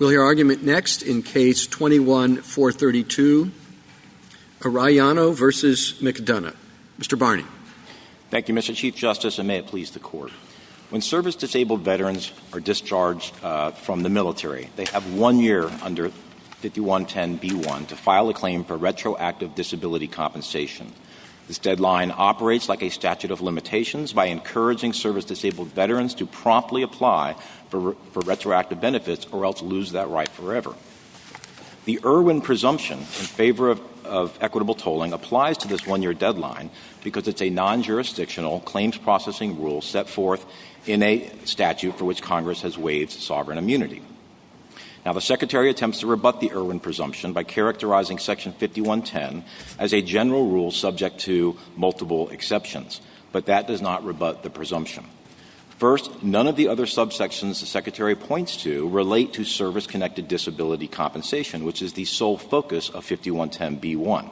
We'll hear argument next in Case 21-432, Arellano versus McDonough. Mr. Barney. Thank you, Mr. Chief Justice, and may it please the Court. When service-disabled veterans are discharged from the military, they have 1 year under 5110B1 to file a claim for retroactive disability compensation. This deadline operates like a statute of limitations by encouraging service-disabled veterans to promptly apply for retroactive benefits or else lose that right forever. The Irwin presumption in favor of equitable tolling applies to this 1 year deadline because it's a non-jurisdictional claims processing rule set forth in a statute for which Congress has waived sovereign immunity. Now, the Secretary attempts to rebut the Irwin presumption by characterizing Section 5110 as a general rule subject to multiple exceptions, but that does not rebut the presumption. First, none of the other subsections the Secretary points to relate to service-connected disability compensation, which is the sole focus of 5110B1.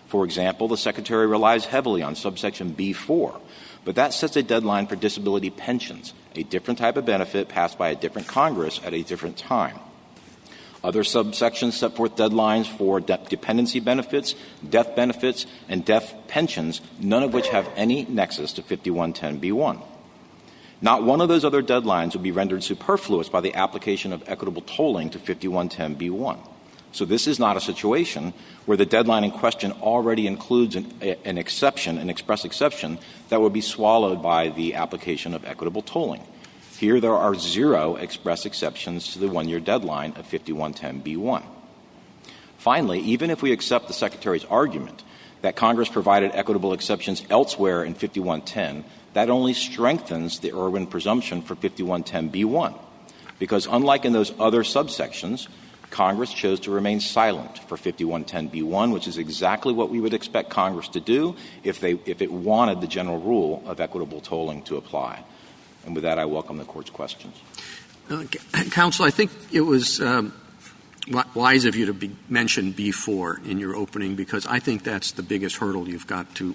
For example, the Secretary relies heavily on subsection B4, but that sets a deadline for disability pensions, a different type of benefit passed by a different Congress at a different time. Other subsections set forth deadlines for dependency benefits, death benefits, and death pensions, none of which have any nexus to 5110B1. Not one of those other deadlines would be rendered superfluous by the application of equitable tolling to 5110B1. So this is not a situation where the deadline in question already includes an exception, an express exception, that would be swallowed by the application of equitable tolling. Here there are 0 express exceptions to the 1 year deadline of 5110B1. Finally, even if we accept the Secretary's argument that Congress provided equitable exceptions elsewhere in 5110, that only strengthens the Irwin presumption for 5110B1, because unlike in those other subsections, Congress chose to remain silent for 5110B1, which is exactly what we would expect Congress to do if it wanted the general rule of equitable tolling to apply. And with that, I welcome the Court's questions. Counsel, I think it was wise of you to mention B4 in your opening, because I think that's the biggest hurdle you've got to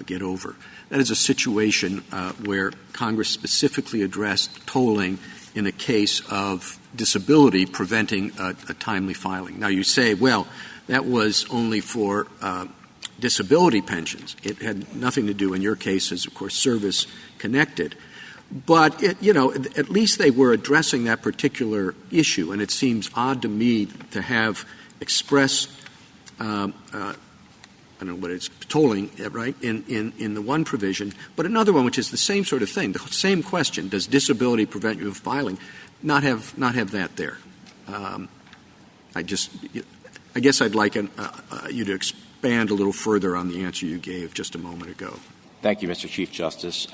get over. That is a situation where Congress specifically addressed tolling in a case of disability preventing a timely filing. Now, you say, well, that was only for disability pensions. It had nothing to do, in your case, as, of course, service-connected. But, at least they were addressing that particular issue, and it seems odd to me to have express I don't know what it's tolling, right, in the one provision, but another one which is the same sort of thing, the same question: does disability prevent you from filing? Not have that there. I guess I'd like you to expand a little further on the answer you gave just a moment ago. Thank you, Mr. Chief Justice.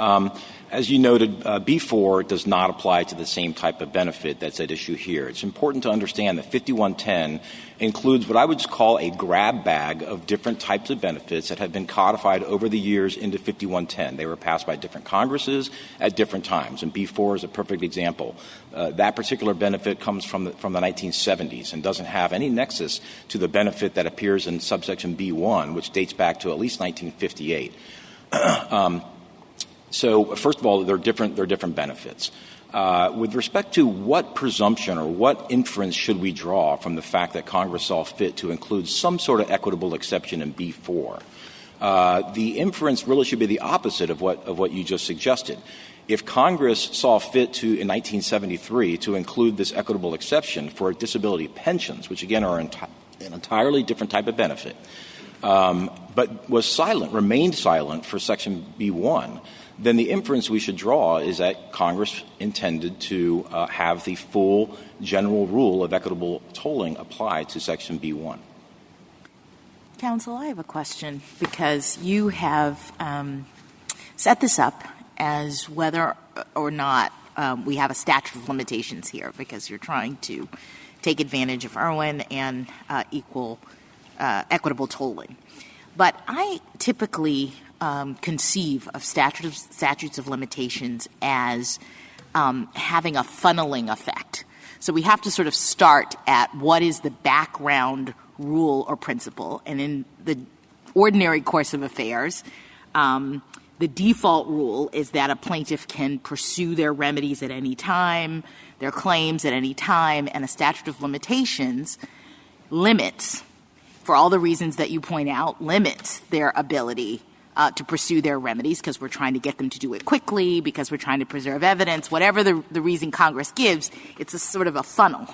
As you noted, B4 does not apply to the same type of benefit that's at issue here. It's important to understand that 5110 includes what I would just call a grab bag of different types of benefits that have been codified over the years into 5110. They were passed by different Congresses at different times, and B4 is a perfect example. That particular benefit comes from the 1970s and doesn't have any nexus to the benefit that appears in subsection B1, which dates back to at least 1958. So, first of all, they're different benefits. With respect to what presumption or what inference should we draw from the fact that Congress saw fit to include some sort of equitable exception in B4, the inference really should be the opposite of what you just suggested. If Congress saw fit to, in 1973, to include this equitable exception for disability pensions, which again are an entirely different type of benefit, but remained silent for Section B1, then the inference we should draw is that Congress intended to have the full general rule of equitable tolling apply to Section B1. Counsel, I have a question, because you have set this up as whether or not we have a statute of limitations here, because you're trying to take advantage of Irwin and equitable tolling. But I typically conceive of statutes of limitations as having a funneling effect. So we have to sort of start at what is the background rule or principle, and in the ordinary course of affairs, the default rule is that a plaintiff can pursue their remedies at any time, their claims at any time, and a statute of limitations limits, for all the reasons that you point out, limits their ability to pursue their remedies because we're trying to get them to do it quickly, because we're trying to preserve evidence, whatever the reason Congress gives, it's a sort of a funnel.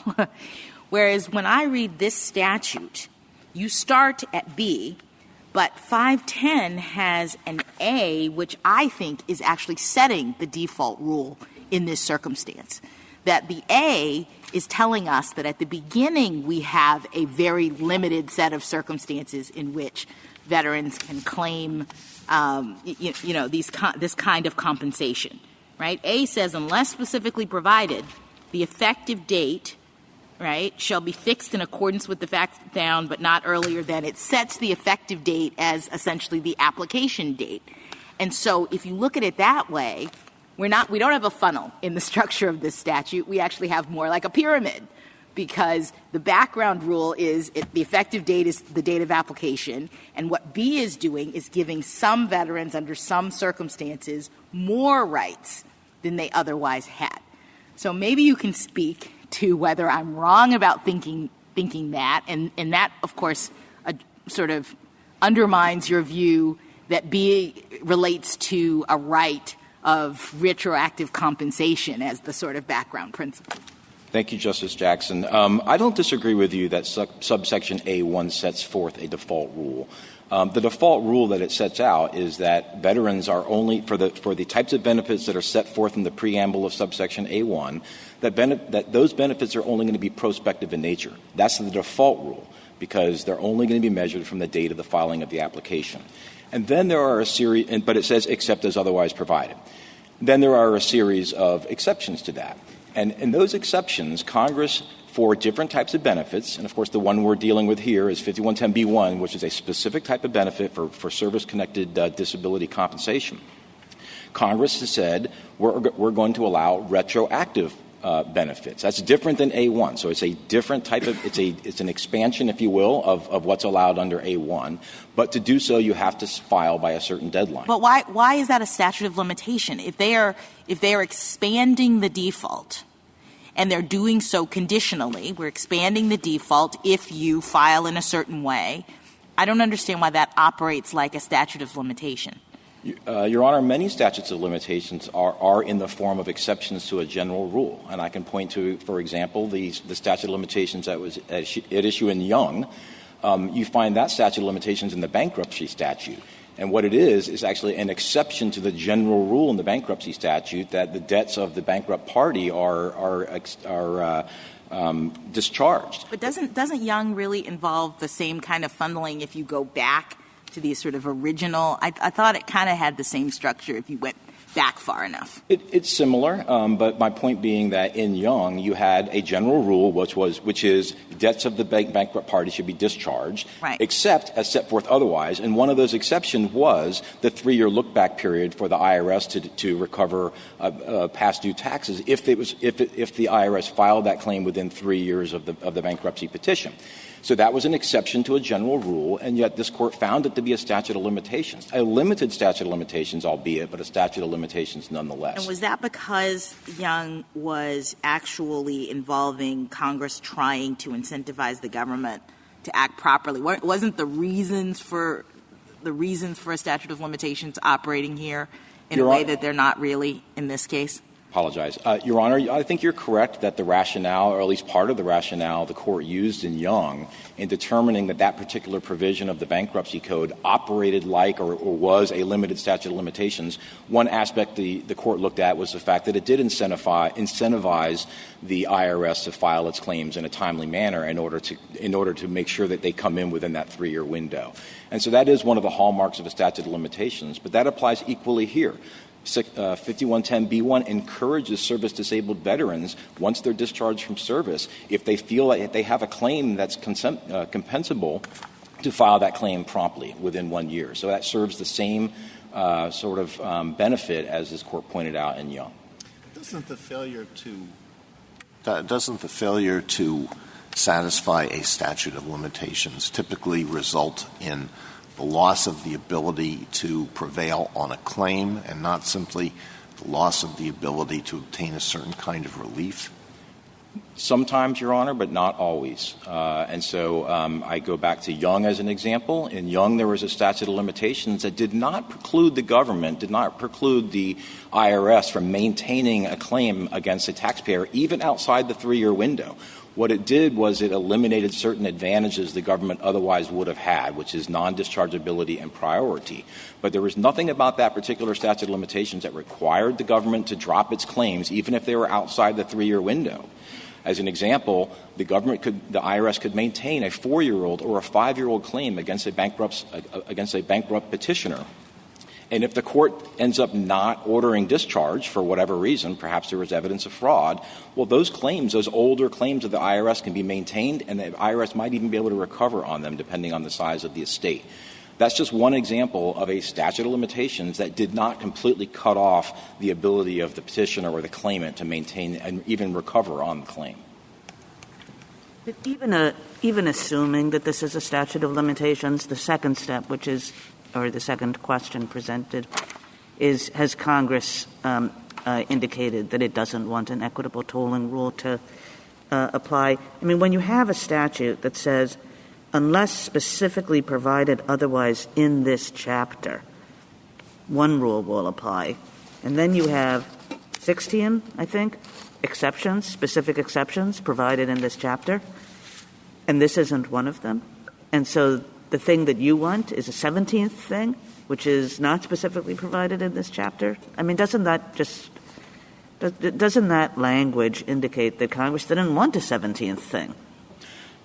Whereas when I read this statute, you start at B, but 510 has an A, which I think is actually setting the default rule in this circumstance. That the A is telling us that at the beginning we have a very limited set of circumstances in which veterans can claim, this kind of compensation, right? A says, unless specifically provided, the effective date, right, shall be fixed in accordance with the facts found, but not earlier than. It sets the effective date as essentially the application date. And so if you look at it that way, we don't have a funnel in the structure of this statute. We actually have more like a pyramid, because the background rule is the effective date is the date of application, and what B is doing is giving some veterans under some circumstances more rights than they otherwise had. So maybe you can speak to whether I'm wrong about thinking that, and that, of course, sort of undermines your view that B relates to a right of retroactive compensation as the sort of background principle. Thank you, Justice Jackson. I don't disagree with you that subsection A1 sets forth a default rule. The default rule that it sets out is that veterans are only, for the types of benefits that are set forth in the preamble of subsection A1, that those benefits are only going to be prospective in nature. That's the default rule, because they're only going to be measured from the date of the filing of the application. And then there are a series, but it says except as otherwise provided. Then there are a series of exceptions to that. And in those exceptions, Congress, for different types of benefits, and of course the one we're dealing with here is 5110B1, which is a specific type of benefit for service-connected disability compensation. Congress has said we're going to allow retroactive benefits. That's different than A1. So it's a different type of it's an expansion, if you will, of what's allowed under A1. But to do so, you have to file by a certain deadline. But why is that a statute of limitation? If they are expanding the default and they're doing so conditionally, we're expanding the default if you file in a certain way, I don't understand why that operates like a statute of limitation. Your Honor, many statutes of limitations are in the form of exceptions to a general rule. And I can point to, for example, the statute of limitations that was at issue in Young. You find that statute of limitations in the bankruptcy statute. And what it is actually an exception to the general rule in the bankruptcy statute that the debts of the bankrupt party are discharged. But doesn't Young really involve the same kind of funneling if you go back to the sort of original? I thought it kind of had the same structure if you went back far enough. It's similar, but my point being that in Young you had a general rule which is debts of the bankrupt party should be discharged, right, except as set forth otherwise. And one of those exceptions was the 3-year look-back period for the IRS to recover past due taxes if the IRS filed that claim within 3 years of the bankruptcy petition. So that was an exception to a general rule, and yet this Court found it to be a statute of limitations, a limited statute of limitations, albeit, but a statute of limitations nonetheless. And was that because Young was actually involving Congress trying to incentivize the government to act properly? Wasn't the reasons for a statute of limitations operating here in a way that they're not really in this case? Apologize. Your Honor, I think you're correct that the rationale, or at least part of the rationale the Court used in Young in determining that particular provision of the bankruptcy code operated like or was a limited statute of limitations, one aspect the Court looked at was the fact that it did incentivize the IRS to file its claims in a timely manner in order to make sure that they come in within that 3-year window. And so that is one of the hallmarks of a statute of limitations, but that applies equally here. 5110B1 encourages service-disabled veterans, once they're discharged from service, if they feel like they have a claim that's compensable, to file that claim promptly within 1 year. So that serves the same sort of benefit as this Court pointed out in Young. Doesn't the failure to satisfy a statute of limitations typically result in the loss of the ability to prevail on a claim and not simply the loss of the ability to obtain a certain kind of relief? Sometimes, Your Honor, but not always. And so I go back to Young as an example. In Young, there was a statute of limitations that did not preclude the government, did not preclude the IRS from maintaining a claim against a taxpayer, even outside the 3-year window. What it did was it eliminated certain advantages the government otherwise would have had, which is non-dischargeability and priority. But there was nothing about that particular statute of limitations that required the government to drop its claims, even if they were outside the 3-year window. As an example, the IRS could maintain a 4-year-old or a 5-year-old claim against a bankrupt petitioner. And if the court ends up not ordering discharge for whatever reason, perhaps there was evidence of fraud, well, those claims, those older claims of the IRS can be maintained, and the IRS might even be able to recover on them depending on the size of the estate. That's just one example of a statute of limitations that did not completely cut off the ability of the petitioner or the claimant to maintain and even recover on the claim. But even assuming that this is a statute of limitations, the second step, which is, or the second question presented, is has Congress indicated that it doesn't want an equitable tolling rule to apply? I mean, when you have a statute that says, unless specifically provided otherwise in this chapter, one rule will apply. And then you have 16, I think, exceptions, specific exceptions provided in this chapter, and this isn't one of them. And so the thing that you want is a 17th thing, which is not specifically provided in this chapter? I mean, doesn't that language indicate that Congress didn't want a 17th thing?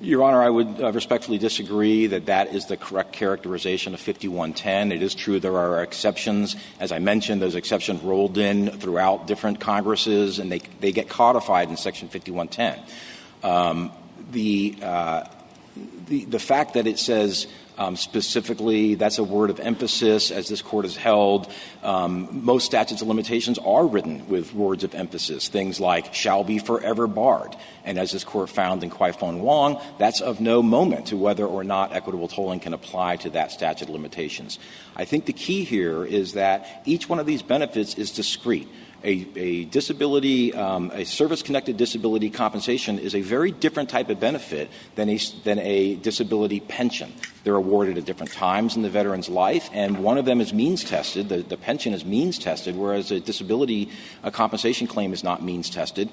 Your Honor, I would respectfully disagree that that is the correct characterization of 5110. It is true there are exceptions. As I mentioned, those exceptions rolled in throughout different Congresses, and they get codified in Section 5110. The fact that it says specifically, that's a word of emphasis, as this Court has held. Most statutes of limitations are written with words of emphasis, things like shall be forever barred. And as this Court found in Kwai Fong Wong, that's of no moment to whether or not equitable tolling can apply to that statute of limitations. I think the key here is that each one of these benefits is discrete. A disability, a service-connected disability compensation is a very different type of benefit than a disability pension. They're awarded at different times in the veteran's life, and one of them is means-tested. The pension is means-tested, whereas a disability compensation claim is not means-tested.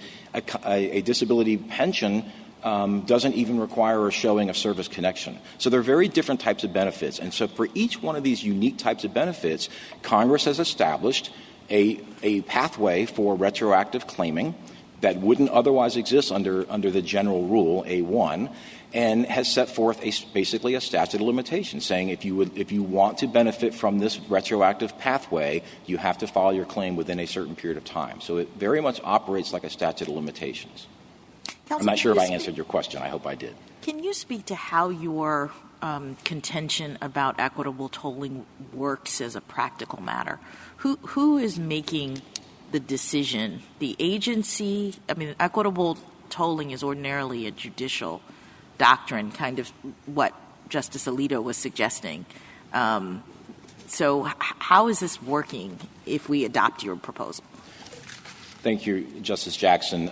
A disability pension doesn't even require a showing of service connection. So they're very different types of benefits. And so for each one of these unique types of benefits, Congress has established a pathway for retroactive claiming that wouldn't otherwise exist under the general rule, A1, and has set forth basically a statute of limitations, saying if you want to benefit from this retroactive pathway, you have to file your claim within a certain period of time. So it very much operates like a statute of limitations. Counsel, I'm not sure if I answered your question. I hope I did. Can you speak to how your contention about equitable tolling works as a practical matter? Who is making the decision? The agency? I mean, equitable tolling is ordinarily a judicial doctrine, kind of what Justice Alito was suggesting. So how is this working if we adopt your proposal? Thank you, Justice Jackson.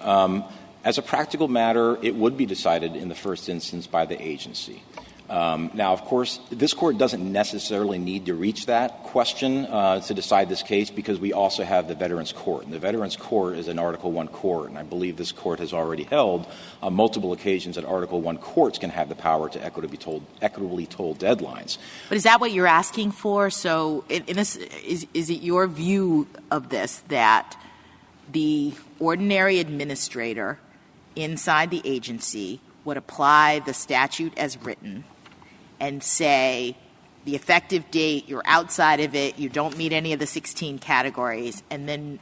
As a practical matter, it would be decided in the first instance by the agency. Now, of course, this Court doesn't necessarily need to reach that question to decide this case because we also have the Veterans Court. And the Veterans Court is an Article I court, and I believe this Court has already held on multiple occasions that Article I courts can have the power to equitably toll deadlines. But is that what you're asking for? So in this, is it your view of this that the ordinary administrator inside the agency would apply the statute as written and say the effective date, you're outside of it, you don't meet any of the 16 categories, and then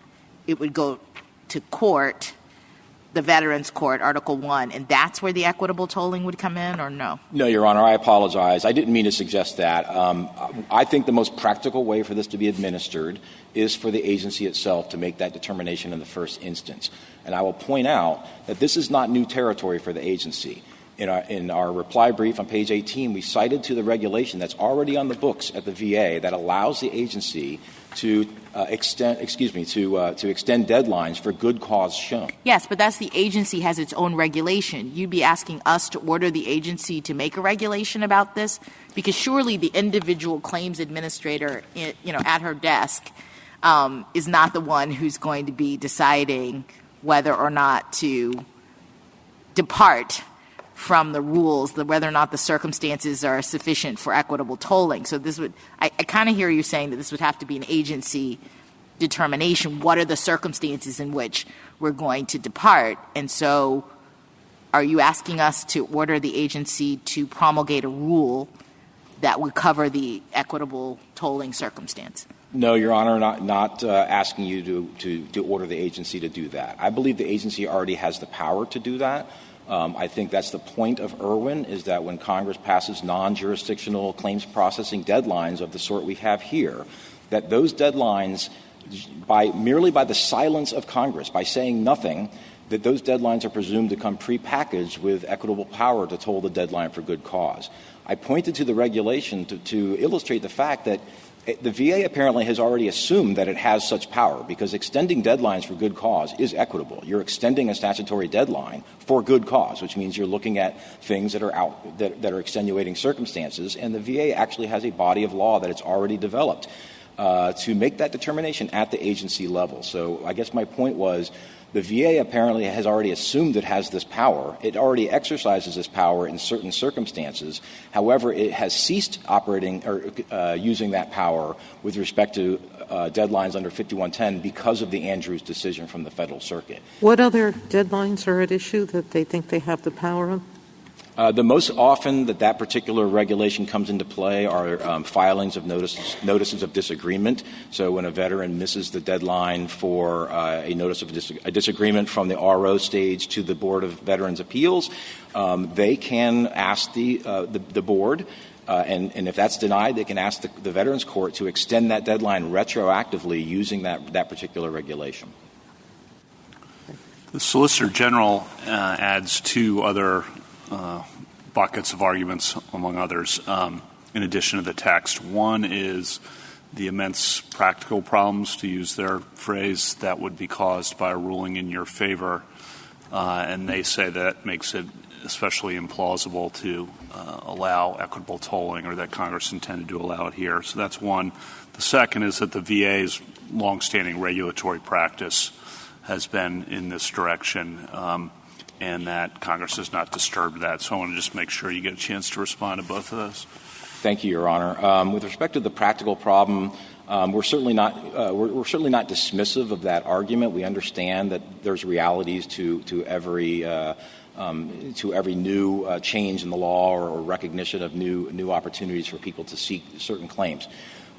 it would go to court, the Veterans Court, Article I, and that's where the equitable tolling would come in, or no? No, Your Honor, I apologize. I didn't mean to suggest that. I think the most practical way for this to be administered is for the agency itself to make that determination in the first instance. And I will point out that this is not new territory for the agency. In our reply brief on page 18, we cited to the regulation that's already on the books at the VA that allows the agency to extend deadlines for good cause shown. Yes, but that's the agency has its own regulation. You'd be asking us to order the agency to make a regulation about this? Because surely the individual claims administrator, at her desk is not the one who's going to be deciding whether or not to depart from the rules, whether or not the circumstances are sufficient for equitable tolling. So I kind of hear you saying that this would have to be an agency determination. What are the circumstances in which we're going to depart? And so are you asking us to order the agency to promulgate a rule that would cover the equitable tolling circumstance? No, Your Honor, not asking you to order the agency to do that. I believe the agency already has the power to do that. I think that's the point of Irwin, is that when Congress passes non-jurisdictional claims processing deadlines of the sort we have here, that those deadlines, merely by the silence of Congress, by saying nothing, that those deadlines are presumed to come prepackaged with equitable power to toll the deadline for good cause. I pointed to the regulation to illustrate the fact that the VA apparently has already assumed that it has such power, because extending deadlines for good cause is equitable. You're extending a statutory deadline for good cause, which means you're looking at things that are extenuating circumstances, and the VA actually has a body of law that it's already developed to make that determination at the agency level. So I guess my point was, the VA apparently has already assumed it has this power. It already exercises this power in certain circumstances. However, it has ceased operating or using that power with respect to deadlines under 5110 because of the Andrews decision from the Federal Circuit. What other deadlines are at issue that they think they have the power on? The most often that particular regulation comes into play are filings of notices of disagreement. So when a veteran misses the deadline for a notice of a disagreement from the RO stage to the Board of Veterans' Appeals, they can ask the board, and if that's denied, they can ask the Veterans Court to extend that deadline retroactively using that particular regulation. The Solicitor General adds two other buckets of arguments, among others, in addition to the text. One is the immense practical problems, to use their phrase, that would be caused by a ruling in your favor. And they say that makes it especially implausible to allow equitable tolling, or that Congress intended to allow it here. So that's one. The second is that the VA's longstanding regulatory practice has been in this direction, and that Congress has not disturbed that. So I want to just make sure you get a chance to respond to both of those. Thank you, Your Honor. With respect to the practical problem, we're certainly not dismissive of that argument. We understand that there's realities to every new change in the law or recognition of new opportunities for people to seek certain claims.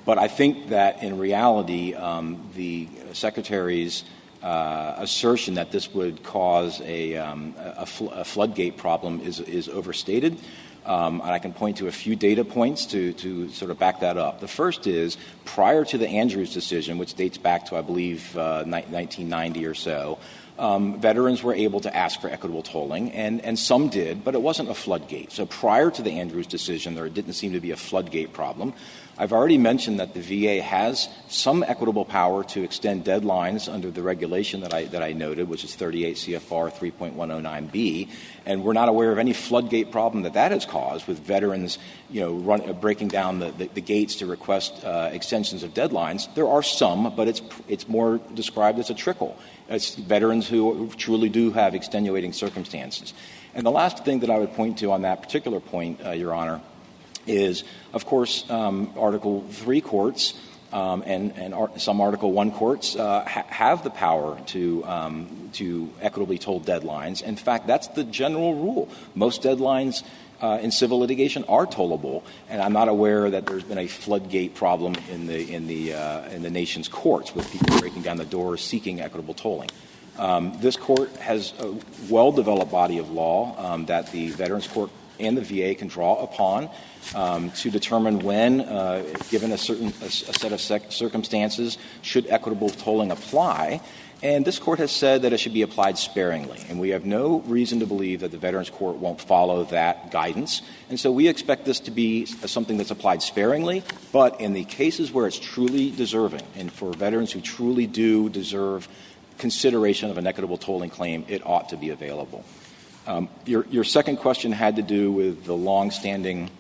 But I think that in reality, the Secretary's assertion that this would cause a floodgate problem is overstated. And I can point to a few data points to sort of back that up. The first is, prior to the Andrews decision, which dates back to, I believe, 1990 or so, veterans were able to ask for equitable tolling, and some did, but it wasn't a floodgate. So prior to the Andrews decision, there didn't seem to be a floodgate problem. I've already mentioned that the VA has some equitable power to extend deadlines under the regulation that I noted, which is 38 CFR 3.109B, and we're not aware of any floodgate problem that has caused with veterans, breaking down the gates to request extensions of deadlines. There are some, but it's more described as a trickle. It's veterans who truly do have extenuating circumstances. And the last thing that I would point to on that particular point, Your Honor, is, of course, Article III courts and some Article I courts have the power to equitably toll deadlines. In fact, that's the general rule. Most deadlines in civil litigation are tollable, and I'm not aware that there's been a floodgate problem in the nation's courts with people breaking down the doors seeking equitable tolling. This court has a well-developed body of law that the Veterans Court and the VA can draw upon to determine when, given a set of circumstances, should equitable tolling apply. And this Court has said that it should be applied sparingly. And we have no reason to believe that the Veterans Court won't follow that guidance. And so we expect this to be something that's applied sparingly, but in the cases where it's truly deserving, and for veterans who truly do deserve consideration of an equitable tolling claim, it ought to be available. Your second question had to do with the longstanding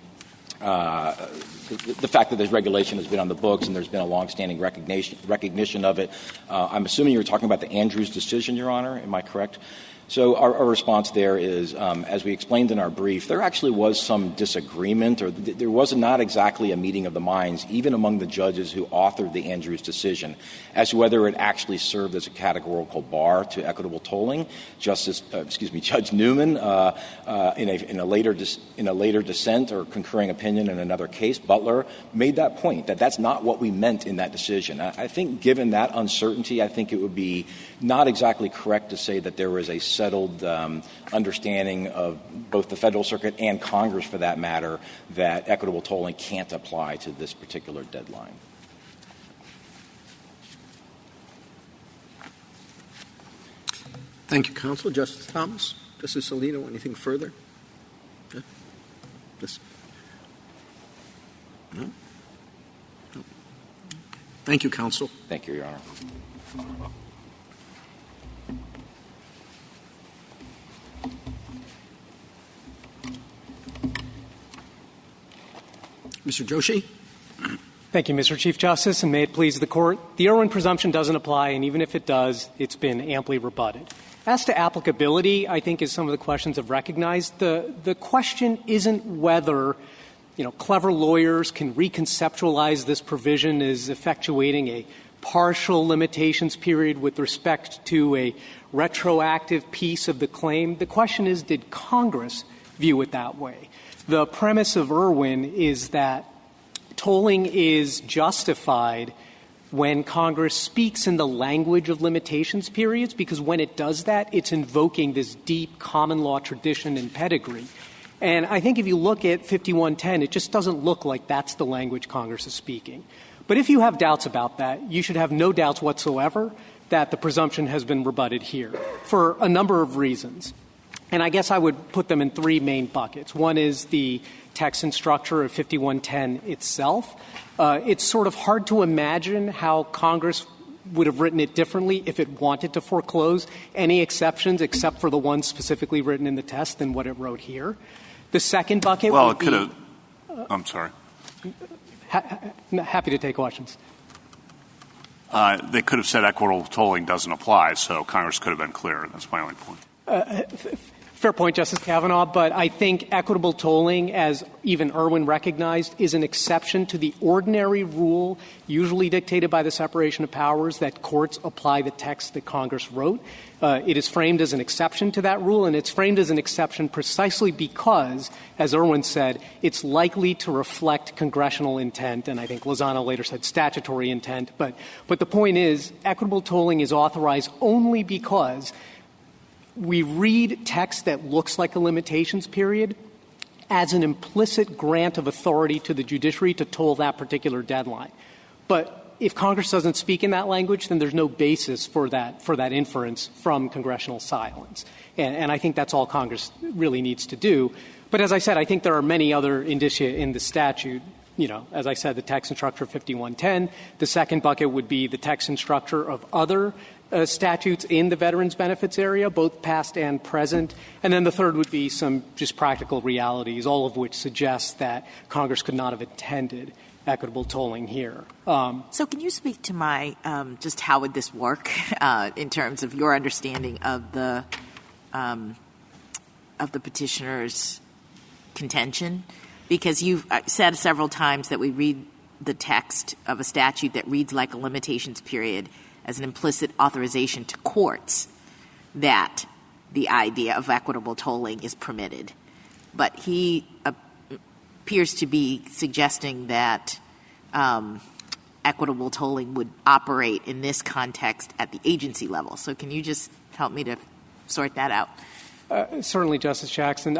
the fact that this regulation has been on the books and there's been a longstanding recognition of it. I'm assuming you're talking about the Andrews decision, Your Honor. Am I correct? So our response there is, as we explained in our brief, there actually was some disagreement, or there was not exactly a meeting of the minds, even among the judges who authored the Andrews decision, as to whether it actually served as a categorical bar to equitable tolling. Judge Newman, in a later dissent or concurring opinion in another case, Butler, made that point, that that's not what we meant in that decision. I think given that uncertainty, I think it would be not exactly correct to say that there was a settled understanding of both the Federal Circuit and Congress, for that matter, that equitable tolling can't apply to this particular deadline. Thank you, Counsel. Justice Thomas? Justice Alito, anything further? No? No? Thank you, Counsel. Thank you, Your Honor. Mr. Joshi? Thank you, Mr. Chief Justice, and may it please the Court. The Irwin presumption doesn't apply, and even if it does, it's been amply rebutted. As to applicability, I think as some of the questions have recognized, the question isn't whether, clever lawyers can reconceptualize this provision as effectuating a partial limitations period with respect to a retroactive piece of the claim. The question is, did Congress view it that way? The premise of Irwin is that tolling is justified when Congress speaks in the language of limitations periods, because when it does that, it's invoking this deep common law tradition and pedigree. And I think if you look at 5110, it just doesn't look like that's the language Congress is speaking. But if you have doubts about that, you should have no doubts whatsoever that the presumption has been rebutted here for a number of reasons. And I guess I would put them in three main buckets. One is the text and structure of 5110 itself. It's sort of hard to imagine how Congress would have written it differently if it wanted to foreclose any exceptions except for the ones specifically written in the test than what it wrote here. The second bucket would be... Well, it could have... I'm sorry. Happy to take questions. They could have said equitable tolling doesn't apply, so Congress could have been clearer. That's my only point. Fair point, Justice Kavanaugh, but I think equitable tolling, as even Irwin recognized, is an exception to the ordinary rule usually dictated by the separation of powers that courts apply the text that Congress wrote. It is framed as an exception to that rule, and it's framed as an exception precisely because, as Irwin said, it's likely to reflect congressional intent, and I think Lozano later said statutory intent. But the point is, equitable tolling is authorized only because we read text that looks like a limitations period as an implicit grant of authority to the judiciary to toll that particular deadline. But if Congress doesn't speak in that language, then there's no basis for that inference from congressional silence. And I think that's all Congress really needs to do. But as I said, I think there are many other indicia in the statute. As I said, the text and structure of 5110. The second bucket would be the text and structure of other statutes in the veterans benefits area, both past and present. And then the third would be some just practical realities, all of which suggest that Congress could not have intended equitable tolling here. So can you speak to my just how would this work in terms of your understanding of the petitioner's contention? Because you've said several times that we read the text of a statute that reads like a limitations period as an implicit authorization to courts that the idea of equitable tolling is permitted. But he appears to be suggesting that equitable tolling would operate in this context at the agency level. So can you just help me to sort that out? Certainly, Justice Jackson.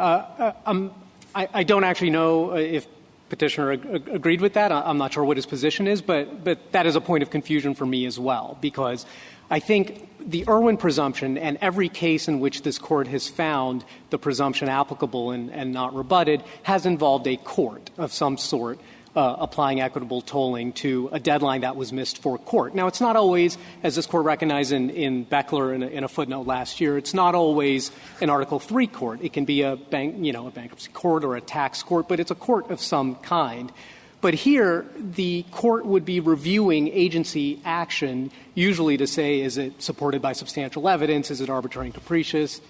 I don't actually know if Petitioner agreed with that. I'm not sure what his position is, but that is a point of confusion for me as well, because I think the Irwin presumption and every case in which this Court has found the presumption applicable and not rebutted has involved a court of some sort applying equitable tolling to a deadline that was missed for court. Now, it's not always, as this Court recognized in Beckler in a footnote last year, it's not always an Article III court. It can be a bankruptcy court or a tax court, but it's a court of some kind. But here, the court would be reviewing agency action, usually to say, is it supported by substantial evidence? Is it arbitrary and capricious?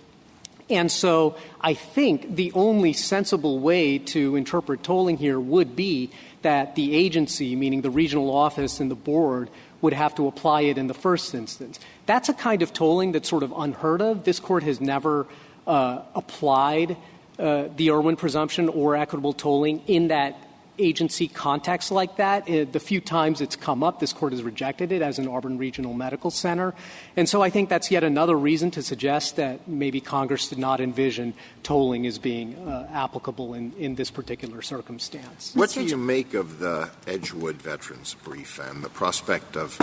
And so I think the only sensible way to interpret tolling here would be that the agency, meaning the regional office and the board, would have to apply it in the first instance. That's a kind of tolling that's sort of unheard of. This Court has never applied the Irwin presumption or equitable tolling in that agency context like that. The few times it's come up, this Court has rejected it as an Auburn Regional Medical Center. And so I think that's yet another reason to suggest that maybe Congress did not envision tolling as being applicable in this particular circumstance. What do you make of the Edgewood veterans brief and the prospect of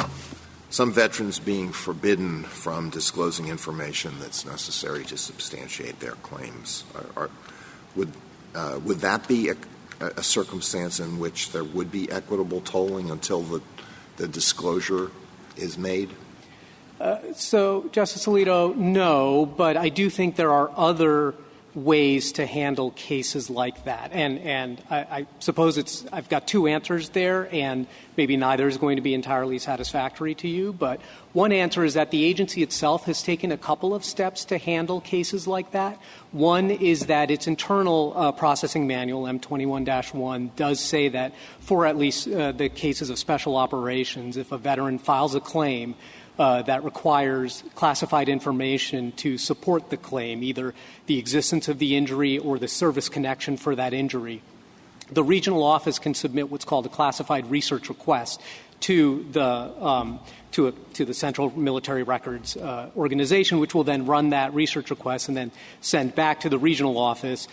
some veterans being forbidden from disclosing information that's necessary to substantiate their claims? Would that be a circumstance in which there would be equitable tolling until the disclosure is made? So, Justice Alito, no, but I do think there are other ways to handle cases like that. And I suppose I've got two answers there, and maybe neither is going to be entirely satisfactory to you. But one answer is that the agency itself has taken a couple of steps to handle cases like that. One is that its internal processing manual, M21-1, does say that for at least the cases of special operations, if a veteran files a claim that requires classified information to support the claim, either the existence of the injury or the service connection for that injury, the regional office can submit what's called a classified research request to the Central Military Records Organization, which will then run that research request and then send back to the regional office,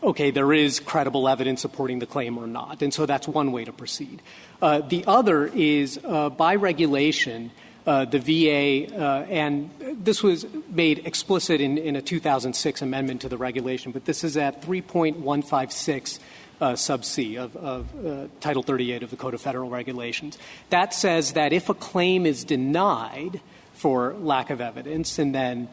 okay, there is credible evidence supporting the claim or not. And so that's one way to proceed. The other is by regulation, the VA, and this was made explicit in a 2006 amendment to the regulation, but this is at 3.156 sub C of Title 38 of the Code of Federal Regulations. That says that if a claim is denied for lack of evidence and then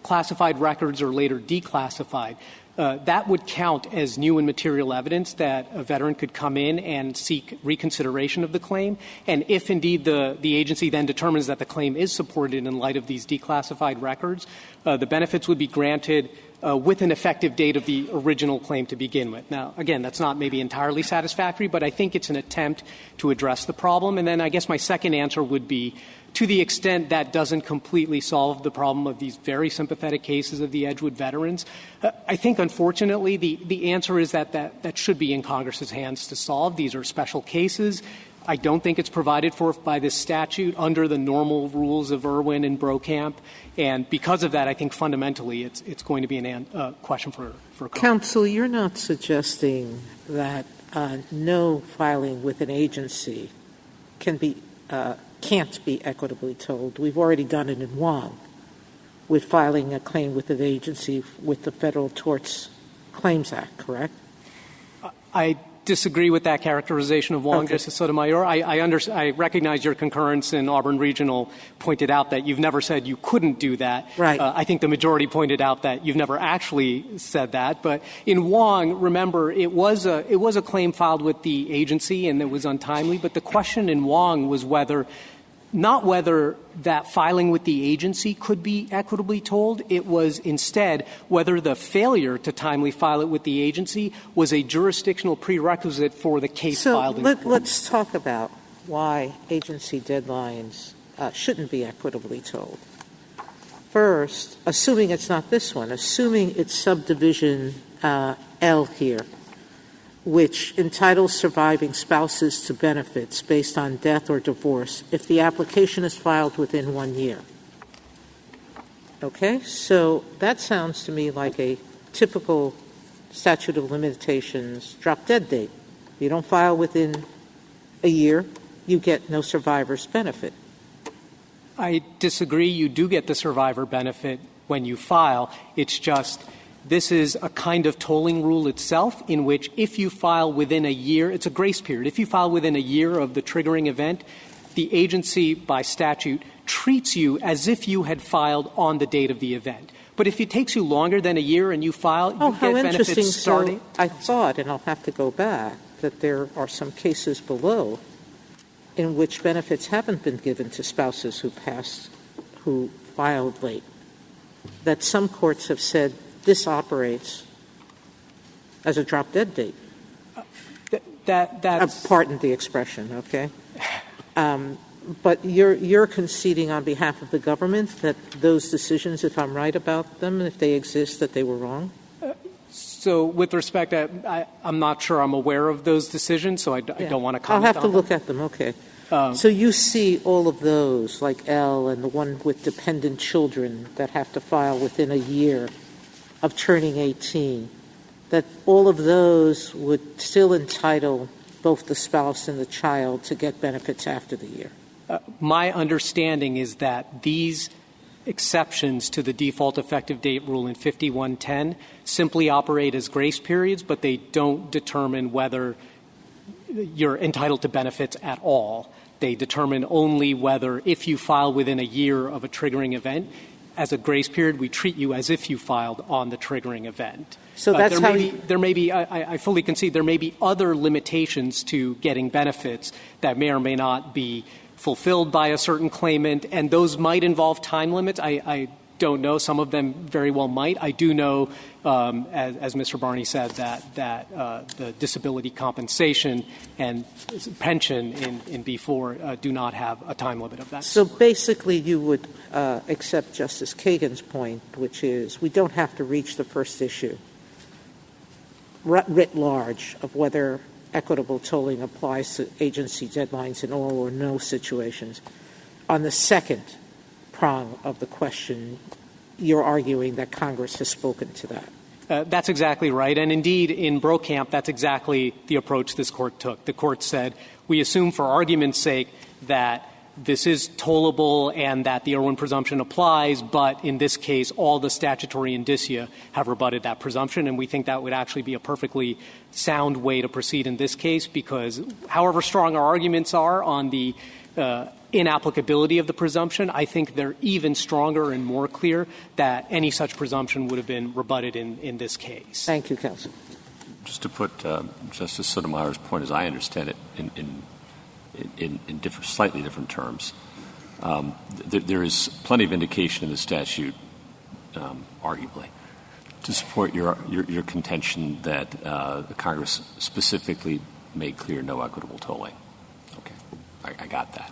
classified records are later declassified, that would count as new and material evidence that a veteran could come in and seek reconsideration of the claim. And if indeed the agency then determines that the claim is supported in light of these declassified records, the benefits would be granted with an effective date of the original claim to begin with. Now, again, that's not maybe entirely satisfactory, but I think it's an attempt to address the problem. And then I guess my second answer would be, to the extent that doesn't completely solve the problem of these very sympathetic cases of the Edgewood veterans, I think, unfortunately, the answer is that should be in Congress's hands to solve. These are special cases. I don't think it's provided for by this statute under the normal rules of Irwin and Brokamp. And because of that, I think fundamentally it's going to be a question for Congress. Counsel, you're not suggesting that no filing with an agency can't be equitably tolled. We've already done it in Wong with filing a claim with an agency with the Federal Torts Claims Act, correct? I disagree with that characterization of Wong, okay. Justice Sotomayor. I recognize your concurrence in Auburn Regional pointed out that you've never said you couldn't do that. Right. I think the majority pointed out that you've never actually said that. But in Wong, remember, it was a claim filed with the agency and it was untimely. But the question in Wong was not whether that filing with the agency could be equitably tolled. It was instead whether the failure to timely file it with the agency was a jurisdictional prerequisite for the case filed in court. Let's talk about why agency deadlines shouldn't be equitably tolled. First, assuming it's not this one, assuming it's subdivision L here, which entitles surviving spouses to benefits based on death or divorce if the application is filed within 1 year. Okay? So that sounds to me like a typical statute of limitations drop-dead date. If you don't file within a year, you get no survivor's benefit. I disagree. You do get the survivor benefit when you file. It's just this is a kind of tolling rule itself in which if you file within a year, it's a grace period. If you file within a year of the triggering event, the agency by statute treats you as if you had filed on the date of the event. But if it takes you longer than a year and you file, you get benefits starting. So I thought, and I'll have to go back, that there are some cases below in which benefits haven't been given to spouses who filed late, that some courts have said this operates as a drop-dead date. Pardon the expression, okay? But you're conceding on behalf of the government that those decisions, if I'm right about them, if they exist, that they were wrong? So with respect, I'm not sure I'm aware of those decisions, so I don't want to comment on them. I'll have to look at them, okay. So you see all of those, like L and the one with dependent children that have to file within a year of turning 18, that all of those would still entitle both the spouse and the child to get benefits after the year. My understanding is that these exceptions to the default effective date rule in 5110 simply operate as grace periods, but they don't determine whether you're entitled to benefits at all. They determine only whether, if you file within a year of a triggering event, as a grace period, we treat you as if you filed on the triggering event. So that's there may be, I fully concede, there may be other limitations to getting benefits that may or may not be fulfilled by a certain claimant, and those might involve time limits. I don't know. Some of them very well might. I do know, as Mr. Barney said, that the disability compensation and pension in B4 do not have a time limit of that. So basically you would accept Justice Kagan's point, which is we don't have to reach the first issue writ large of whether equitable tolling applies to agency deadlines in all or no situations. On the second prong of the question, you're arguing that Congress has spoken to that. That's exactly right. And indeed, in Brokamp, that's exactly the approach this Court took. The Court said, we assume for argument's sake that this is tollable and that the Irwin presumption applies, but in this case, all the statutory indicia have rebutted that presumption, and we think that would actually be a perfectly sound way to proceed in this case, because however strong our arguments are on the inapplicability of the presumption, I think they're even stronger and more clear that any such presumption would have been rebutted in this case. Thank you, counsel. Just to put Justice Sotomayor's point, as I understand it, in slightly different terms, there is plenty of indication in the statute, arguably, to support your contention that the Congress specifically made clear no equitable tolling. Okay, I got that.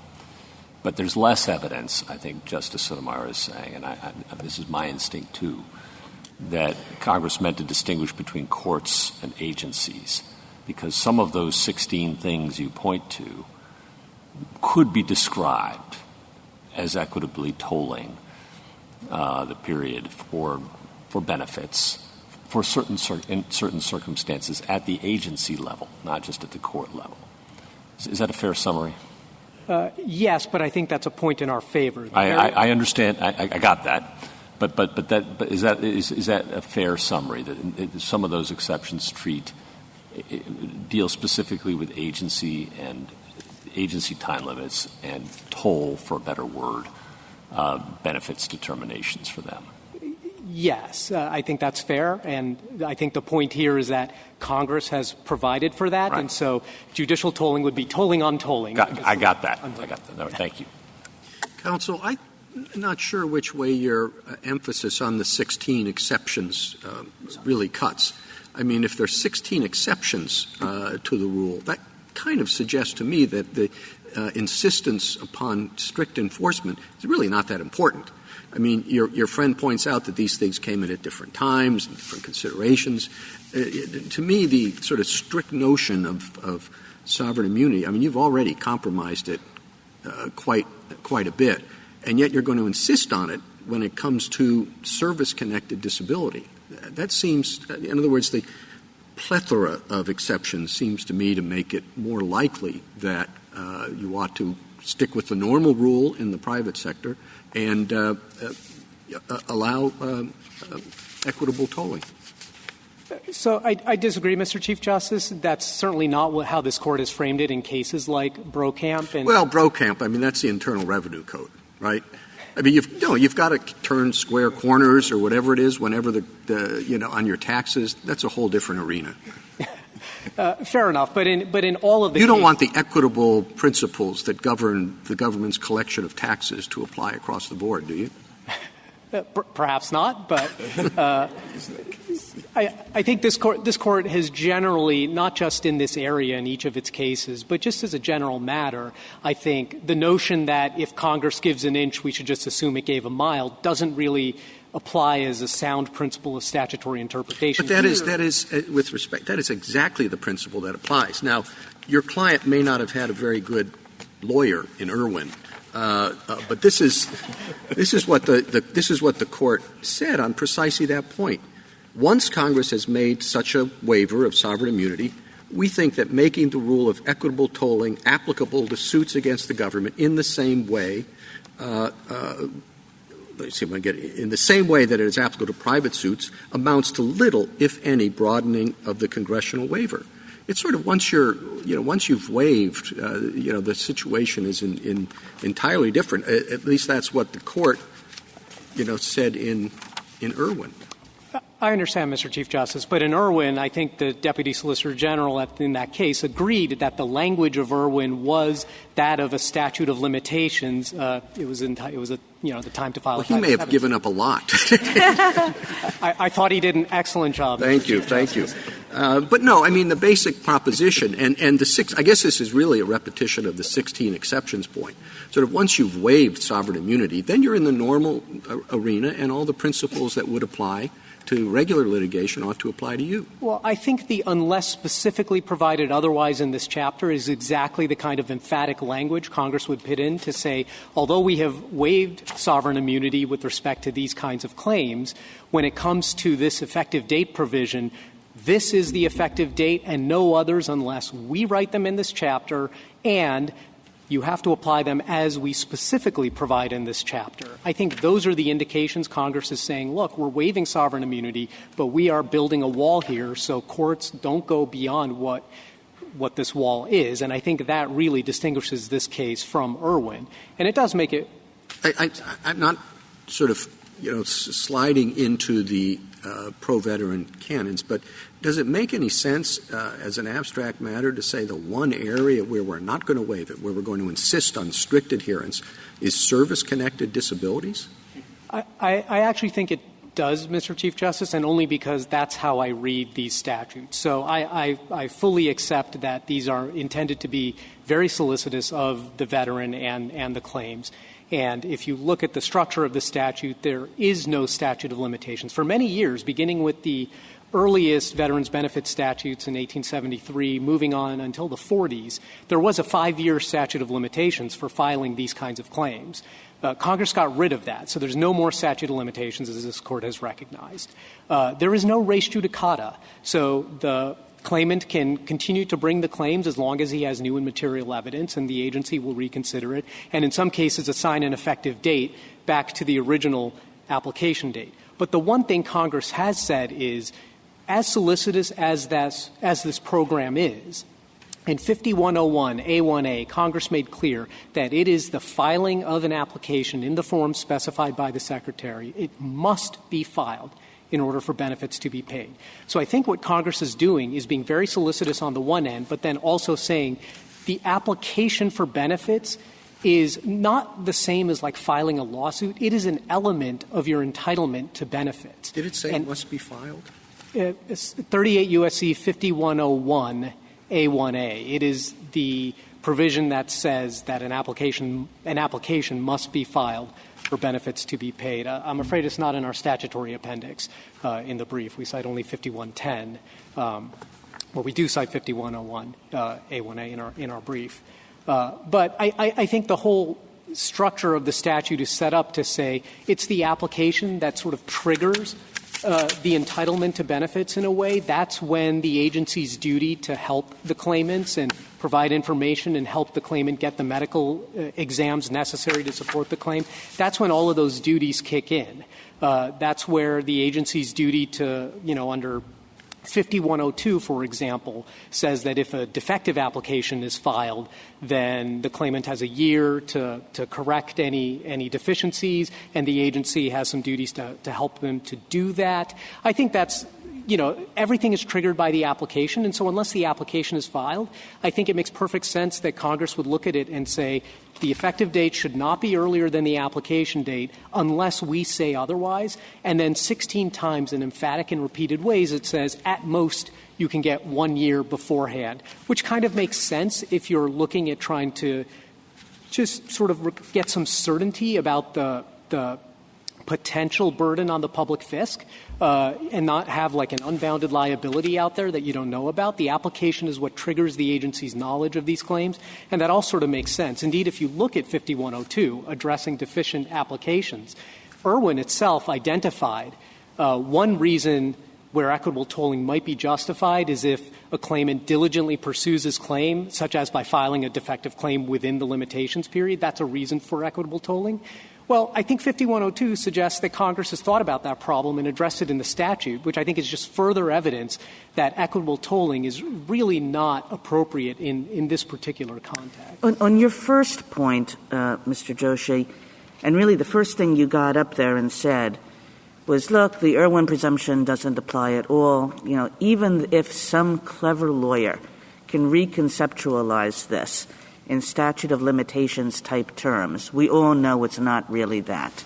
But there's less evidence, I think Justice Sotomayor is saying, and this is my instinct too, that Congress meant to distinguish between courts and agencies, because some of those 16 things you point to could be described as equitably tolling the period for benefits for in certain circumstances at the agency level, not just at the court level. Is that a fair summary? Yes, but I think that's a point in our favor. I understand. I got that. But is that a fair summary that some of those exceptions deal specifically with agency and agency time limits and toll, for a better word, benefits determinations for them? Yes, I think that's fair, and I think the point here is that Congress has provided for that, right. And so judicial tolling would be tolling on tolling. I got that. No, thank you. Counsel, I'm not sure which way your emphasis on the 16 exceptions really cuts. I mean, if there's 16 exceptions to the rule, that kind of suggests to me that the insistence upon strict enforcement is really not that important. I mean, your friend points out that these things came in at different times and different considerations. To me, the sort of strict notion of sovereign immunity, I mean, you've already compromised it quite a bit, and yet you're going to insist on it when it comes to service-connected disability. That seems, in other words, plethora of exceptions seems to me to make it more likely that you ought to stick with the normal rule in the private sector and allow equitable tolling. So I disagree, Mr. Chief Justice. That's certainly not how this Court has framed it in cases like Brokamp. Well, Brokamp, I mean, that's the Internal Revenue Code, right? I mean, you've got to turn square corners or whatever it is whenever on your taxes. That's a whole different arena. Fair enough, but in all of the you don't want the equitable principles that govern the government's collection of taxes to apply across the board, do you? Perhaps not, but I think this court has generally, not just in this area in each of its cases, but just as a general matter, I think the notion that if Congress gives an inch, we should just assume it gave a mile doesn't really apply as a sound principle of statutory interpretation. But that is, with respect, that is exactly the principle that applies. Now, your client may not have had a very good lawyer in Irwin. But this is what the Court said on precisely that point. Once Congress has made such a waiver of sovereign immunity, we think that making the rule of equitable tolling applicable to suits against the government in the same way, in the same way that it is applicable to private suits, amounts to little, if any, broadening of the congressional waiver. It's sort of once you've waived, the situation is entirely different. At least that's what the Court, said in Irwin. I understand, Mr. Chief Justice, but in Irwin, I think the Deputy Solicitor General in that case agreed that the language of Irwin was that of a statute of limitations. It was the time to file. Well, he may have given up a lot. I thought he did an excellent job. Thank you. But no, I mean, the basic proposition, and I guess this is really a repetition of the 16 exceptions point. Sort of once you've waived sovereign immunity, then you're in the normal arena, and all the principles that would apply to regular litigation ought to apply to you. Well, I think the unless specifically provided otherwise in this chapter is exactly the kind of emphatic language Congress would put in to say, although we have waived sovereign immunity with respect to these kinds of claims, when it comes to this effective date provision, this is the effective date and no others unless we write them in this chapter, and you have to apply them as we specifically provide in this chapter. I think those are the indications Congress is saying, look, we're waiving sovereign immunity, but we are building a wall here, so courts don't go beyond what this wall is. And I think that really distinguishes this case from Irwin. And it does make it — I'm not sort of, sliding into the pro-veteran canons, but does it make any sense as an abstract matter to say the one area where we're not going to waive it, where we're going to insist on strict adherence, is service-connected disabilities? I actually think it does, Mr. Chief Justice, and only because that's how I read these statutes. So I fully accept that these are intended to be very solicitous of the veteran and the claims. And if you look at the structure of the statute, there is no statute of limitations. For many years, beginning with the earliest veterans benefit statutes in 1873, moving on until the 40s, there was a 5-year statute of limitations for filing these kinds of claims. Congress got rid of that, so there's no more statute of limitations, as this Court has recognized. There is no res judicata, so the claimant can continue to bring the claims as long as he has new and material evidence, and the agency will reconsider it, and in some cases assign an effective date back to the original application date. But the one thing Congress has said is, as solicitous as this program is, in 5101A1A, Congress made clear that it is the filing of an application in the form specified by the Secretary. It must be filed in order for benefits to be paid. So I think what Congress is doing is being very solicitous on the one end, but then also saying the application for benefits is not the same as like filing a lawsuit. It is an element of your entitlement to benefits. Did it say it must be filed? 38 U.S.C. 5101A1A. It is the provision that says that an application must be filed for benefits to be paid. I'm afraid it's not in our statutory appendix in the brief. We cite only 5110. Well, we do cite 5101A1A in our brief. But I think the whole structure of the statute is set up to say it's the application that sort of triggers the entitlement to benefits in a way, that's when the agency's duty to help the claimants and provide information and help the claimant get the medical exams necessary to support the claim, that's when all of those duties kick in. That's where the agency's duty to, under 5102, for example, says that if a defective application is filed, then the claimant has a year to correct any deficiencies, and the agency has some duties to help them to do that. I think that's, everything is triggered by the application, and so unless the application is filed, I think it makes perfect sense that Congress would look at it and say the effective date should not be earlier than the application date unless we say otherwise, and then 16 times in emphatic and repeated ways it says at most you can get 1 year beforehand, which kind of makes sense if you're looking at trying to just sort of get some certainty about the potential burden on the public fisc and not have like an unbounded liability out there that you don't know about. The application is what triggers the agency's knowledge of these claims, and that all sort of makes sense. Indeed, if you look at 5102, addressing deficient applications, Irwin itself identified one reason where equitable tolling might be justified is if a claimant diligently pursues his claim, such as by filing a defective claim within the limitations period. That's a reason for equitable tolling. Well, I think 5102 suggests that Congress has thought about that problem and addressed it in the statute, which I think is just further evidence that equitable tolling is really not appropriate in this particular context. On your first point, Mr. Joshi, and really the first thing you got up there and said was, look, the Irwin presumption doesn't apply at all. Even if some clever lawyer can reconceptualize this in statute of limitations type terms, we all know it's not really that.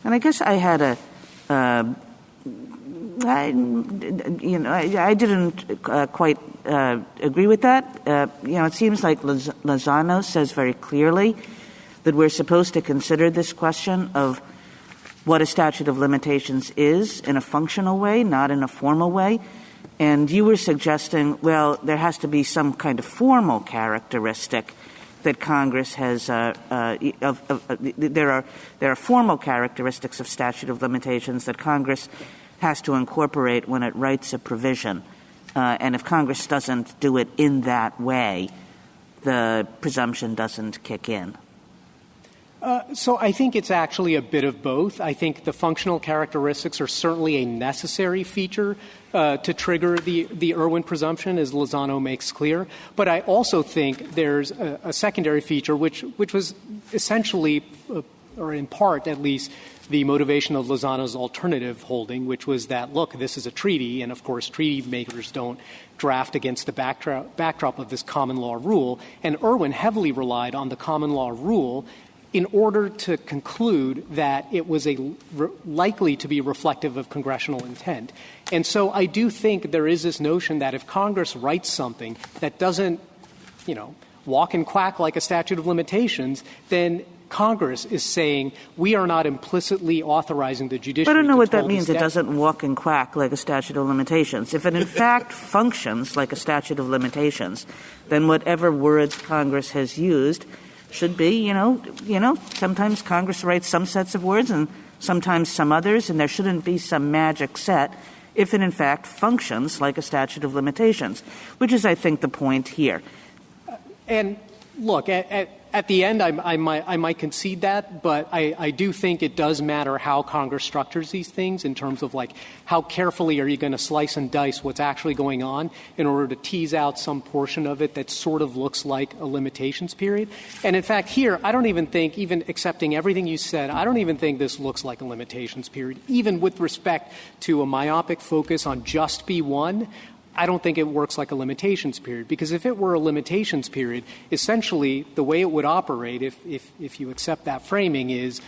And I guess I had I didn't quite agree with that. It seems like Lozano says very clearly that we're supposed to consider this question of what a statute of limitations is in a functional way, not in a formal way. And you were suggesting, well, there has to be some kind of formal characteristic that Congress has there are formal characteristics of statute of limitations that Congress has to incorporate when it writes a provision. And if Congress doesn't do it in that way, the presumption doesn't kick in. So I think it's actually a bit of both. I think the functional characteristics are certainly a necessary feature to trigger the Irwin presumption, as Lozano makes clear. But I also think there's a secondary feature, which was essentially, or in part at least, the motivation of Lozano's alternative holding, which was that, look, this is a treaty, and of course treaty makers don't draft against the backdrop of this common law rule. And Irwin heavily relied on the common law rule in order to conclude that it was likely to be reflective of congressional intent. And so I do think there is this notion that if Congress writes something that doesn't, walk and quack like a statute of limitations, then Congress is saying we are not implicitly authorizing the judiciary. I don't know what that means. It doesn't walk and quack like a statute of limitations. If it in fact functions like a statute of limitations, then whatever words Congress has used should be, sometimes Congress writes some sets of words and sometimes some others, and there shouldn't be some magic set if it in fact functions like a statute of limitations, which is, I think, the point here. And look, at the end, I might concede that, but I do think it does matter how Congress structures these things in terms of, like, how carefully are you going to slice and dice what's actually going on in order to tease out some portion of it that sort of looks like a limitations period. And in fact, here, I don't even think, even accepting everything you said, I don't even think this looks like a limitations period, even with respect to a myopic focus on just B1. I don't think it works like a limitations period, because if it were a limitations period, essentially the way it would operate, if you accept that framing, is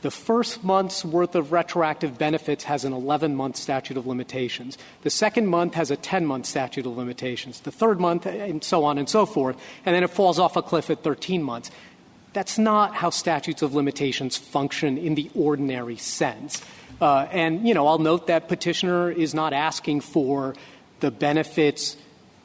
the first month's worth of retroactive benefits has an 11-month statute of limitations. The second month has a 10-month statute of limitations. The third month, and so on and so forth, and then it falls off a cliff at 13 months. That's not how statutes of limitations function in the ordinary sense. And, I'll note that petitioner is not asking for the benefits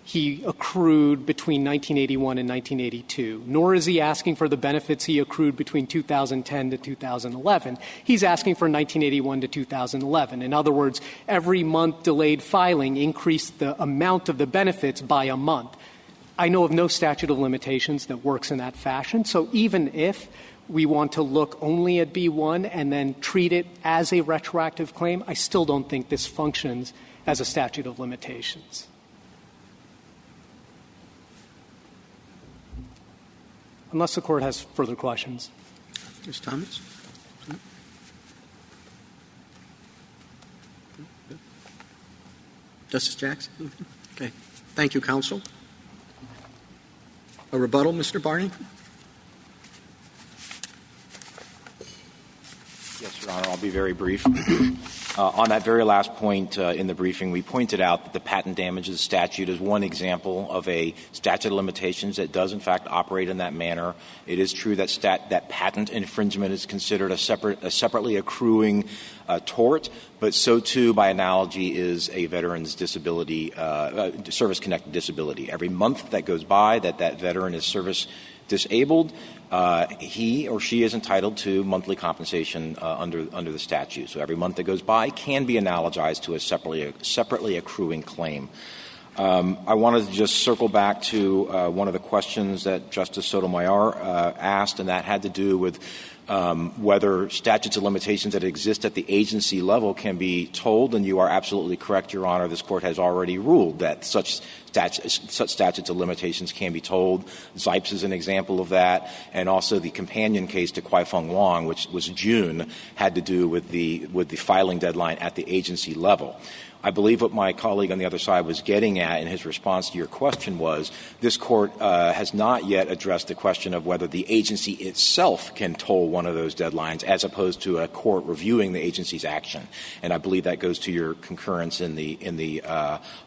he accrued between 1981 and 1982, nor is he asking for the benefits he accrued between 2010 to 2011. He's asking for 1981 to 2011. In other words, every month delayed filing increased the amount of the benefits by a month. I know of no statute of limitations that works in that fashion, so even if we want to look only at B-1 and then treat it as a retroactive claim, I still don't think this functions as a statute of limitations. Unless the Court has further questions. Ms. Thomas? Justice Jackson? Okay. Thank you, counsel. A rebuttal, Mr. Barney? Yes, Your Honor, I'll be very brief. On that very last point in the briefing, we pointed out that the patent damages statute is one example of a statute of limitations that does, in fact, operate in that manner. It is true that that patent infringement is considered a separately accruing tort, but so, too, by analogy, is a veteran's disability, service-connected disability. Every month that goes by that veteran is service disabled, he or she is entitled to monthly compensation under the statute. So every month that goes by can be analogized to a separately accruing claim. I wanted to just circle back to one of the questions that Justice Sotomayor asked, and that had to do with whether statutes of limitations that exist at the agency level can be told, and you are absolutely correct, Your Honor. This Court has already ruled that such statutes of limitations can be told. Zipes is an example of that, and also the companion case to Kwai Fung Wong, which was June, had to do with the filing deadline at the agency level. I believe what my colleague on the other side was getting at in his response to your question was this Court has not yet addressed the question of whether the agency itself can toll one of those deadlines as opposed to a court reviewing the agency's action. And I believe that goes to your concurrence in the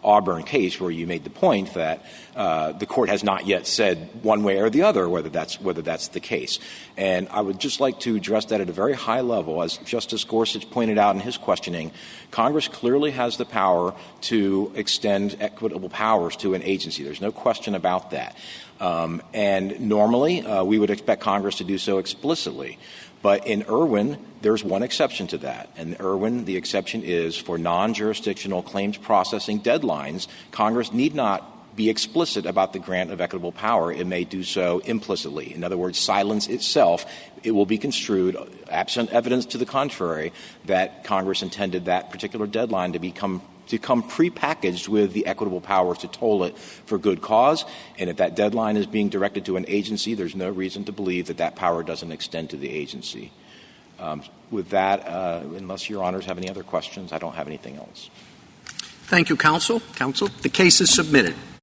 Auburn case where you made the point that the Court has not yet said one way or the other whether that's the case. And I would just like to address that at a very high level. As Justice Gorsuch pointed out in his questioning, Congress clearly has the power to extend equitable powers to an agency. There's no question about that. And normally, we would expect Congress to do so explicitly. But in Irwin, there's one exception to that. And in Irwin, the exception is for non-jurisdictional claims processing deadlines, Congress need not be explicit about the grant of equitable power. It may do so implicitly. In other words, silence itself, it will be construed, absent evidence to the contrary, that Congress intended that particular deadline to come prepackaged with the equitable powers to toll it for good cause. And if that deadline is being directed to an agency, there's no reason to believe that power doesn't extend to the agency. With that, unless Your Honors have any other questions, I don't have anything else. Thank you, counsel. Counsel, the case is submitted.